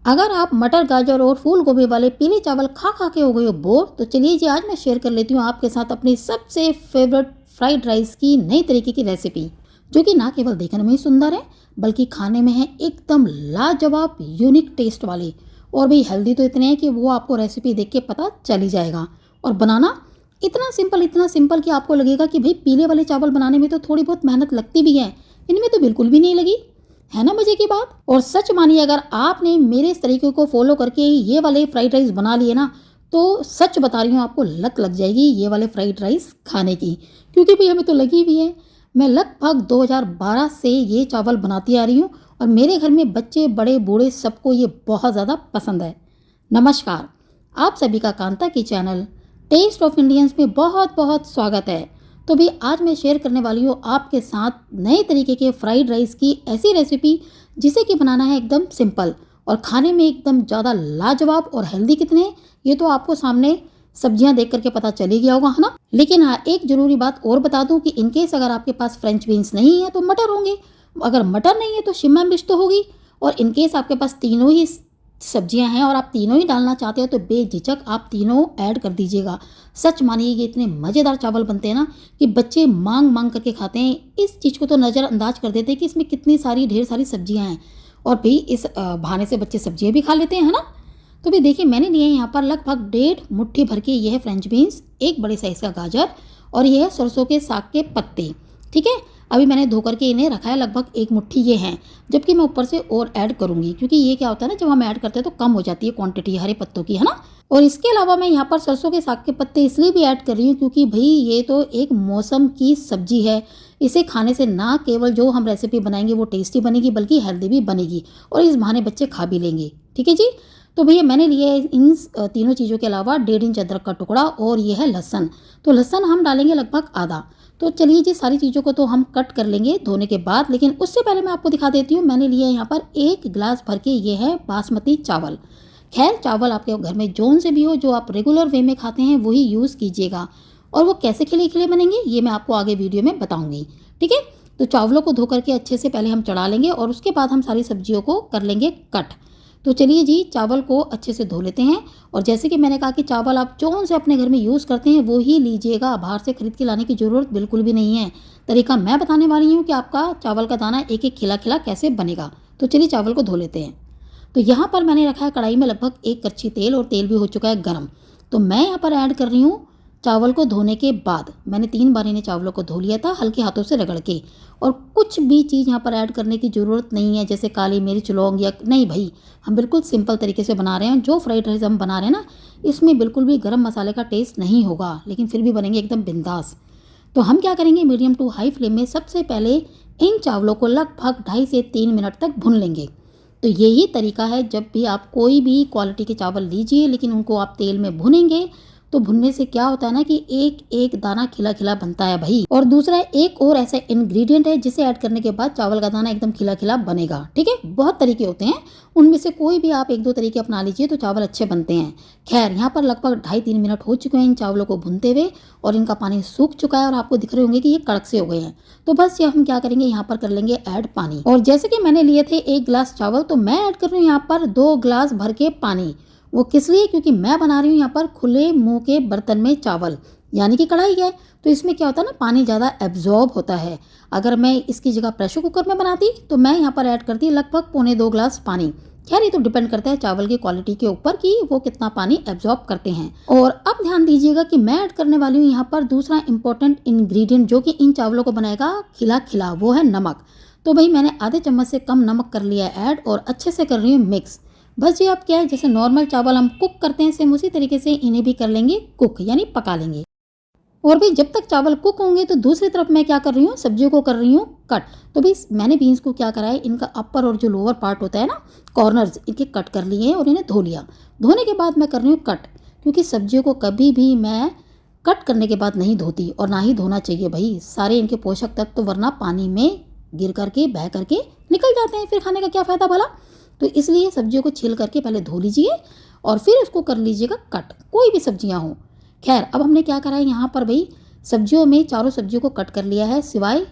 अगर आप मटर, गाजर और फूल गोभी वाले पीले चावल खा खा के हो गए हो बोर, तो चलिए जी आज मैं शेयर कर लेती हूँ आपके साथ अपनी सबसे फेवरेट फ्राइड राइस की नई तरीके की रेसिपी, जो कि ना केवल देखने में ही सुंदर है बल्कि खाने में है एकदम लाजवाब यूनिक टेस्ट वाली। और भाई हेल्दी तो इतने हैं कि वो आपको रेसिपी देख के पता चल ही जाएगा। और बनाना इतना सिंपल कि आपको लगेगा कि भाई पीले वाले चावल बनाने में तो थोड़ी बहुत मेहनत लगती भी है, इनमें तो बिल्कुल भी नहीं लगी। है ना मजे की बात। और सच मानिए अगर आपने मेरे इस तरीके को फॉलो करके ये वाले फ्राइड राइस बना लिए ना, तो सच बता रही हूँ आपको लत लग जाएगी ये वाले फ्राइड राइस खाने की। क्योंकि भाई हमें तो लगी हुई है। मैं लगभग 2012 से ये चावल बनाती आ रही हूँ और मेरे घर में बच्चे बड़े बूढ़े सबको ये बहुत ज़्यादा पसंद है। नमस्कार, आप सभी का कांता की चैनल टेस्ट ऑफ इंडियंस में बहुत बहुत स्वागत है। तो भी आज मैं शेयर करने वाली हूँ आपके साथ नए तरीके के फ्राइड राइस की ऐसी रेसिपी जिसे कि बनाना है एकदम सिंपल और खाने में एकदम ज़्यादा लाजवाब और हेल्दी कितने, ये तो आपको सामने सब्जियां देख करके पता चल ही गया होगा, है ना। लेकिन हाँ, एक ज़रूरी बात और बता दूं कि इनकेस अगर आपके पास फ्रेंच बीन्स नहीं है तो मटर होंगे, अगर मटर नहीं है तो शिमला मिर्च तो होगी, और इनकेस आपके पास तीनों ही सब्जियां हैं और आप तीनों ही डालना चाहते हो तो बेझिझक आप तीनों ऐड कर दीजिएगा। सच मानिए ये इतने मज़ेदार चावल बनते हैं ना कि बच्चे मांग मांग करके खाते हैं। इस चीज़ को तो नज़रअंदाज कर देते हैं कि इसमें कितनी सारी ढेर सारी सब्जियां हैं, और भाई इस बहाने से बच्चे सब्जियां भी खा लेते हैं, है ना। तो भाई देखिए मैंने लिए यहाँ पर लगभग 1.5 मुट्ठी भर के ये है फ्रेंच बीन्स, एक बड़े साइज़ का गाजर, और ये है सरसों के साग के पत्ते। ठीक है, अभी मैंने धो करके इन्हें रखा है, लगभग 1 मुट्ठी ये हैं, जबकि मैं ऊपर से और ऐड करूँगी क्योंकि ये क्या होता है ना, जब हम ऐड करते हैं तो कम हो जाती है क्वांटिटी हरे पत्तों की, है ना। और इसके अलावा मैं यहाँ पर सरसों के साग के पत्ते इसलिए भी ऐड कर रही हूँ क्योंकि भाई ये तो एक मौसम की सब्जी है। इसे खाने से ना केवल जो हम रेसिपी बनाएंगे वो टेस्टी बनेगी बल्कि हेल्दी भी बनेगी, और इस बहाने बच्चे खा भी लेंगे। ठीक है जी। तो भैया मैंने लिए इन तीनों चीज़ों के अलावा 1.5 इंच अदरक का टुकड़ा, और ये है लहसन। तो लहसन हम डालेंगे लगभग आधा। तो चलिए जी सारी चीज़ों को तो हम कट कर लेंगे धोने के बाद, लेकिन उससे पहले मैं आपको दिखा देती हूँ मैंने लिया यहाँ पर 1 गिलास भर के ये है बासमती चावल। खैर चावल आपके घर में जौन से भी हो, जो आप रेगुलर वे में खाते हैं वही यूज़ कीजिएगा। और वो कैसे खिले खिले बनेंगे ये मैं आपको आगे वीडियो में बताऊँगी। ठीक है, तो चावलों को धो करके अच्छे से पहले हम चढ़ा लेंगे और उसके बाद हम सारी सब्जियों को कर लेंगे कट। तो चलिए जी चावल को अच्छे से धो लेते हैं। और जैसे कि मैंने कहा कि चावल आप जौन से अपने घर में यूज़ करते हैं वो ही लीजिएगा, बाहर से खरीद के लाने की ज़रूरत बिल्कुल भी नहीं है। तरीका मैं बताने वाली हूँ कि आपका चावल का दाना एक एक खिला खिला कैसे बनेगा। तो चलिए चावल को धो लेते हैं। तो यहाँ पर मैंने रखा है कढ़ाई में लगभग 1 कड़छी तेल, और तेल भी हो चुका है गर्म। तो मैं यहाँ पर ऐड कर रही हूँ चावल को धोने के बाद, मैंने 3 बार इन्हें चावलों को धो लिया था हल्के हाथों से रगड़ के। और कुछ भी चीज़ यहाँ पर ऐड करने की ज़रूरत नहीं है, जैसे काली मिर्च, लौंग या नहीं भाई, हम बिल्कुल सिंपल तरीके से बना रहे हैं। जो फ्राइड राइस हम बना रहे हैं ना, इसमें बिल्कुल भी गरम मसाले का टेस्ट नहीं होगा, लेकिन फिर भी बनेंगे एकदम बिंदास। तो हम क्या करेंगे, मीडियम टू हाई फ्लेम में सबसे पहले इन चावलों को लगभग 2.5 से 3 मिनट तक भून लेंगे। तो यही तरीका है, जब भी आप कोई भी क्वालिटी के चावल लीजिए लेकिन उनको आप तेल में भुनेंगे तो भुनने से क्या होता है ना कि एक एक दाना खिला खिला बनता है भाई। और दूसरा एक और ऐसा इंग्रेडिएंट है जिसे ऐड करने के बाद चावल का दाना एकदम खिला खिला बनेगा। ठीक है, बहुत तरीके होते हैं, उनमें से कोई भी आप 1-2 तरीके अपना लीजिए तो चावल अच्छे बनते हैं। खैर यहाँ पर लगभग 2.5-3 मिनट हो चुके हैं इन चावलों को भुनते हुए, और इनका पानी सूख चुका है और आपको दिख रहे होंगे कि ये कड़क से हो गए हैं। तो बस ये हम क्या करेंगे, यहाँ पर कर लेंगे ऐड पानी। और जैसे कि मैंने लिए थे 1 गिलास चावल, तो मैं ऐड कर रही हूँ यहाँ पर 2 गिलास भर के पानी। वो किस लिए, क्योंकि मैं बना रही हूँ यहाँ पर खुले मुंह के बर्तन में चावल, यानी कि कढ़ाई है, तो इसमें क्या होता है ना, पानी ज़्यादा एब्जॉर्ब होता है। अगर मैं इसकी जगह प्रेशर कुकर में बनाती तो मैं यहाँ पर ऐड करती लगभग 1.25-2 गिलास पानी। खैर ये तो डिपेंड करता है चावल की क्वालिटी के ऊपर कि वो कितना पानी एब्जॉर्ब करते हैं। और अब ध्यान दीजिएगा कि मैं ऐड करने वाली हूँ यहाँ पर दूसरा इंपॉर्टेंट इंग्रेडिएंट जो कि इन चावलों को बनाएगा खिला खिला, वो है नमक। तो भाई मैंने आधे चम्मच से कम नमक कर लिया ऐड और अच्छे से कर रही हूँ मिक्स। बस ये अब क्या है, जैसे नॉर्मल चावल हम कुक करते हैं सेम उसी तरीके से इन्हें भी कर लेंगे कुक, यानी पका लेंगे। और भी जब तक चावल कुक होंगे तो दूसरी तरफ मैं क्या कर रही हूँ, सब्जियों को कर रही हूँ कट। तो भी मैंने बीन्स को क्या करा है, इनका अपर और जो लोअर पार्ट होता है ना, कॉर्नर्स, इनके कट कर लिए हैं और इन्हें धो लिया। धोने के बाद मैं कर रही हूँ कट, क्योंकि सब्जियों को कभी भी मैं कट करने के बाद नहीं धोती, और ना ही धोना चाहिए भाई, सारे इनके पोषक तत्व वरना पानी में गिर करके बह करके निकल जाते हैं, फिर खाने का क्या फ़ायदा भला। तो इसलिए सब्जियों को छील करके पहले धो लीजिए और फिर उसको कर लीजिएगा कट, कोई भी सब्जियां हो। खैर अब हमने क्या करा है यहाँ पर भाई, सब्जियों में चारों सब्जियों को कट कर लिया है सिवाय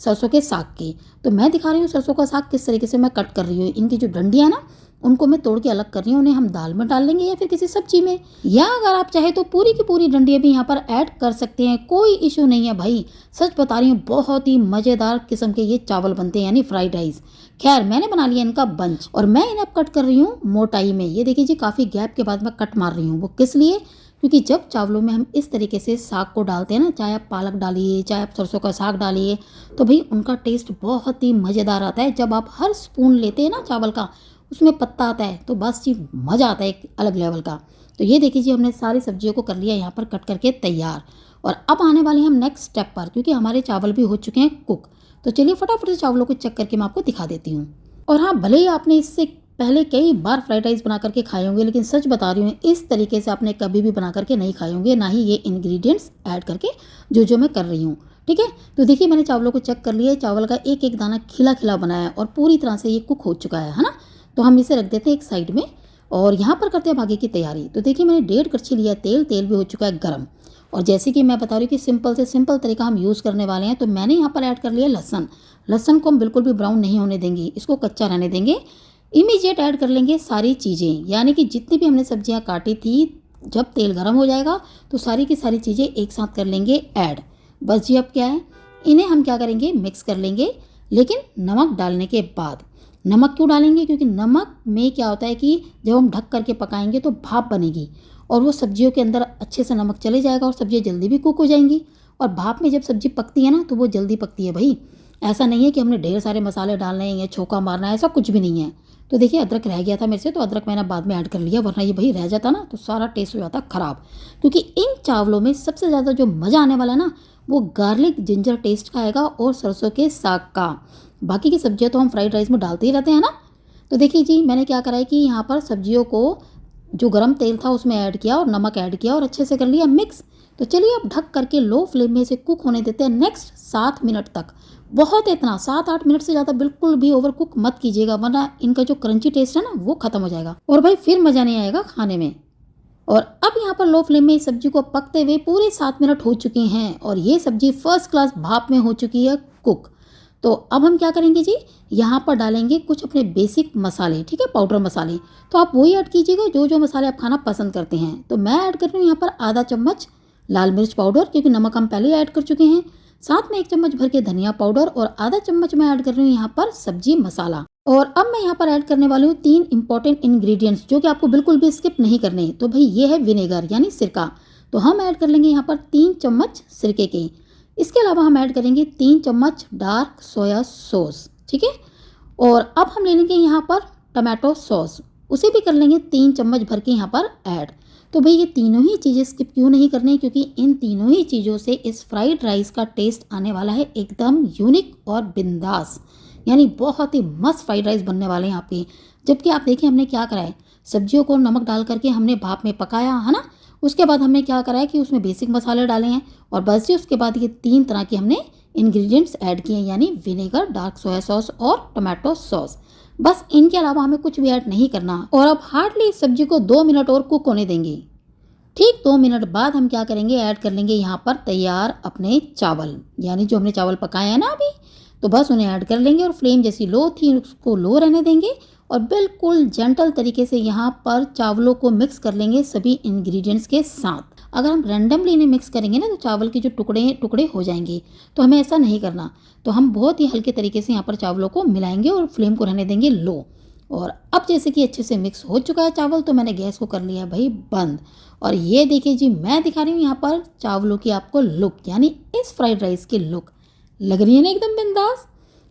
सरसों के साग की। तो मैं दिखा रही हूँ सरसों का साग किस तरीके से मैं कट कर रही हूँ। इनकी जो डंडियाँ ना उनको मैं तोड़ के अलग कर रही हूँ, उन्हें हम दाल में डाल लेंगे या फिर किसी सब्जी में, या अगर आप चाहे तो पूरी की पूरी डंडियाँ भी यहाँ पर ऐड कर सकते हैं, कोई इशू नहीं है भाई। सच बता रही हूँ, बहुत ही मज़ेदार किस्म के ये चावल बनते हैं यानी फ्राइड राइस। खैर मैंने बना लिया इनका बंच और मैं इन्हें अब कट कर रही हूँ मोटाई में। ये देखिए जी, काफ़ी गैप के बाद मैं कट मार रही हूँ। वो किस लिए? क्योंकि जब चावलों में हम इस तरीके से साग को डालते हैं ना, चाहे आप पालक डालिए चाहे आप सरसों का साग डालिए, तो भाई उनका टेस्ट बहुत ही मज़ेदार आता है। जब आप हर स्पून लेते हैं ना चावल का, उसमें पत्ता आता है, तो बस जी मज़ा आता है एक अलग लेवल का। तो ये देखिए जी, हमने सारी सब्जियों को कर लिया यहाँ पर कट करके तैयार। और अब आने वाले हम नेक्स्ट स्टेप पर, क्योंकि हमारे चावल भी हो चुके हैं कुक। तो चलिए फटाफट से चावलों को चेक करके मैं आपको दिखा देती हूँ। और हाँ, भले ही आपने इससे पहले कई बार फ्राइड राइस बना करके खाए होंगे, लेकिन सच बता रही हूँ इस तरीके से आपने कभी भी बना करके नहीं खाए होंगे, ना ही ये इंग्रेडिएंट्स ऐड करके जो मैं कर रही हूँ। ठीक है, तो देखिए मैंने चावलों को चेक कर लिया, चावल का एक एक दाना खिला खिला बनाया और पूरी तरह से ये कुक हो चुका है ना। तो हम इसे रख देते हैं एक साइड में और यहाँ पर करते हैं आगे की तैयारी। तो देखिए मैंने 1.5 कड़छी लिया तेल, तेल भी हो चुका है गर्म। और जैसे कि मैं बता रही हूँ कि सिंपल से सिंपल तरीका हम यूज़ करने वाले हैं, तो मैंने यहाँ पर ऐड कर लिया लहसन। लहसन को हम बिल्कुल भी ब्राउन नहीं होने देंगे, इसको कच्चा रहने देंगे। इमीडिएट ऐड कर लेंगे सारी चीज़ें, यानी कि जितनी भी हमने सब्जियां काटी थी, जब तेल गर्म हो जाएगा तो सारी की सारी चीज़ें एक साथ कर लेंगे ऐड। बस जी अब क्या है, इन्हें हम क्या करेंगे, मिक्स कर लेंगे, लेकिन नमक डालने के बाद। नमक क्यों डालेंगे? क्योंकि नमक में क्या होता है कि जब हम ढक करके पकाएंगे तो भाप बनेगी और वो सब्जियों के अंदर अच्छे से नमक चले जाएगा और सब्जियाँ जल्दी भी कुक हो जाएंगी। और भाप में जब सब्जी पकती है ना तो वो जल्दी पकती है भाई। ऐसा नहीं है कि हमने ढेर सारे मसाले डालने हैं या छोका मारना है, ऐसा कुछ भी नहीं है। तो देखिए अदरक रह गया था मेरे से, तो अदरक मैंने बाद में ऐड कर लिया, वरना ये भाई रह जाता ना तो सारा टेस्ट हो जाता ख़राब। क्योंकि इन चावलों में सबसे ज़्यादा जो मज़ा आने वाला है ना, वो गार्लिक जिंजर टेस्ट का आएगा और सरसों के साग का। बाकी की सब्जियां तो हम फ्राइड राइस में डालते ही रहते हैं ना। तो देखिए जी, मैंने क्या करा है कि यहाँ पर सब्जियों को जो गरम तेल था उसमें ऐड किया और नमक ऐड किया और अच्छे से कर लिया मिक्स। तो चलिए अब ढक करके लो फ्लेम में इसे कुक होने देते हैं नेक्स्ट 7 मिनट तक। बहुत इतना 7-8 मिनट से ज़्यादा बिल्कुल भी ओवर कुक मत कीजिएगा, वरना इनका जो क्रंची टेस्ट है ना वो खत्म हो जाएगा और भाई फिर मज़ा नहीं आएगा खाने में। और अब यहाँ पर लो फ्लेम में इस सब्जी को पकते हुए पूरे 7 मिनट हो चुके हैं और ये सब्जी फर्स्ट क्लास भाप में हो चुकी है कुक। तो अब हम क्या करेंगे जी, यहाँ पर डालेंगे कुछ अपने बेसिक मसाले, ठीक है, पाउडर मसाले। तो आप वही ऐड कीजिएगा जो मसाले आप खाना पसंद करते हैं। तो मैं ऐड कर रही हूँ यहाँ पर आधा चम्मच लाल मिर्च पाउडर, क्योंकि नमक हम पहले ऐड कर चुके हैं। साथ में 1 चम्मच भर के धनिया पाउडर और आधा चम्मच मैं ऐड कर रही हूँ यहाँ पर सब्जी मसाला। और अब मैं यहाँ पर ऐड करने वाली हूँ 3 इंपॉर्टेंट इंग्रेडिएंट्स जो कि आपको बिल्कुल भी स्किप नहीं करने। तो भाई ये है विनेगर यानी सिरका। तो हम ऐड कर लेंगे यहाँ पर 3 चम्मच सिरके के। इसके अलावा हम ऐड करेंगे 3 चम्मच डार्क सोया सॉस, ठीक है। और अब हम ले लेंगे यहाँ पर टमाटो सॉस, उसे भी कर लेंगे 3 चम्मच भर के यहाँ पर ऐड। तो भाई ये तीनों ही चीज़ें स्किप क्यों नहीं करनी, क्योंकि इन तीनों ही चीज़ों से इस फ्राइड राइस का टेस्ट आने वाला है एकदम यूनिक और बिंदास, यानी बहुत ही मस्त फ्राइड राइस बनने वाले हैं आपके। जबकि आप देखिए हमने क्या करा है, सब्जियों को नमक डाल करके हमने भाप में पकाया है ना। उसके बाद हमने क्या करा है कि उसमें बेसिक मसाले डाले हैं और बस ही उसके बाद ये 3 तरह के हमने इंग्रेडिएंट्स ऐड किए हैं, यानी विनेगर, डार्क सोया सॉस और टमाटो सॉस। बस इनके अलावा हमें कुछ भी ऐड नहीं करना। और अब हार्डली इस सब्जी को 2 मिनट और कुक होने देंगे। ठीक 2 मिनट बाद हम क्या करेंगे, ऐड कर लेंगे यहाँ पर तैयार अपने चावल, यानी जो हमने चावल पकाए हैं ना अभी, तो बस उन्हें ऐड कर लेंगे और फ्लेम जैसी लो थी उसको लो रहने देंगे और बिल्कुल जेंटल तरीके से यहाँ पर चावलों को मिक्स कर लेंगे सभी इंग्रेडिएंट्स के साथ। अगर हम रैंडमली इन्हें मिक्स करेंगे ना तो चावल के जो टुकड़े हो जाएंगे, तो हमें ऐसा नहीं करना। तो हम बहुत ही हल्के तरीके से यहाँ पर चावलों को मिलाएंगे और फ्लेम को रहने देंगे लो। और अब जैसे कि अच्छे से मिक्स हो चुका है चावल, तो मैंने गैस को कर लिया है भाई बंद। और ये देखिए जी, मैं दिखा रही हूँ यहाँ पर चावलों की आपको लुक, यानी इस फ्राइड राइस की लुक लग रही है ना एकदम बिंदास,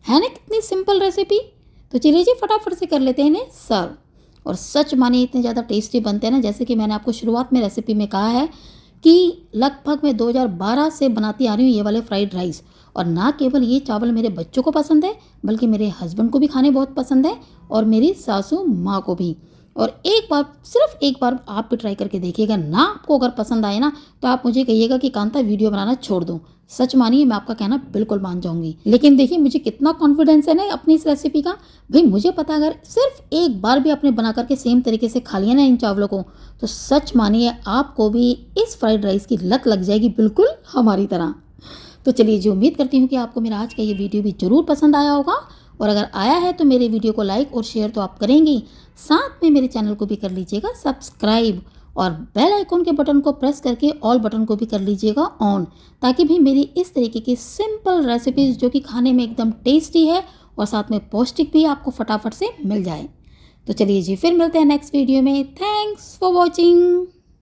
है ना कितनी सिंपल रेसिपी। तो चलिए जी फटाफट से कर लेते हैं इन्हें सर्व। और सच मानिए इतने ज़्यादा टेस्टी बनते हैं ना, जैसे कि मैंने आपको शुरुआत में रेसिपी में कहा है कि लगभग मैं 2012 से बनाती आ रही हूँ ये वाले फ्राइड राइस। और ना केवल ये चावल मेरे बच्चों को पसंद है, बल्कि मेरे हस्बैंड को भी खाने बहुत पसंद है और मेरी सासू माँ को भी। और एक बार, सिर्फ एक बार आप भी ट्राई करके देखिएगा ना, आपको अगर पसंद आए ना तो आप मुझे कहिएगा कि कांता वीडियो बनाना छोड़ दूँ। सच मानिए मैं आपका कहना बिल्कुल मान जाऊंगी। लेकिन देखिए मुझे कितना कॉन्फिडेंस है ना अपनी इस रेसिपी का। भाई मुझे पता अगर सिर्फ एक बार भी आपने बना करके सेम तरीके से खा लिया ना इन चावलों को, तो सच मानिए आपको भी इस फ्राइड राइस की लत लग जाएगी बिल्कुल हमारी तरह। तो चलिए जी, उम्मीद करती हूँ कि आपको मेरा आज का ये वीडियो भी ज़रूर पसंद आया होगा, और अगर आया है तो मेरे वीडियो को लाइक और शेयर तो आप करेंगे, साथ में मेरे चैनल को भी कर लीजिएगा सब्सक्राइब, और बेल आइकॉन के बटन को प्रेस करके ऑल बटन को भी कर लीजिएगा ऑन, ताकि भी मेरी इस तरीके की सिंपल रेसिपीज़ जो कि खाने में एकदम टेस्टी है और साथ में पौष्टिक भी आपको फटाफट से मिल जाए। तो चलिए जी, फिर मिलते हैं नेक्स्ट वीडियो में। Thanks for watching.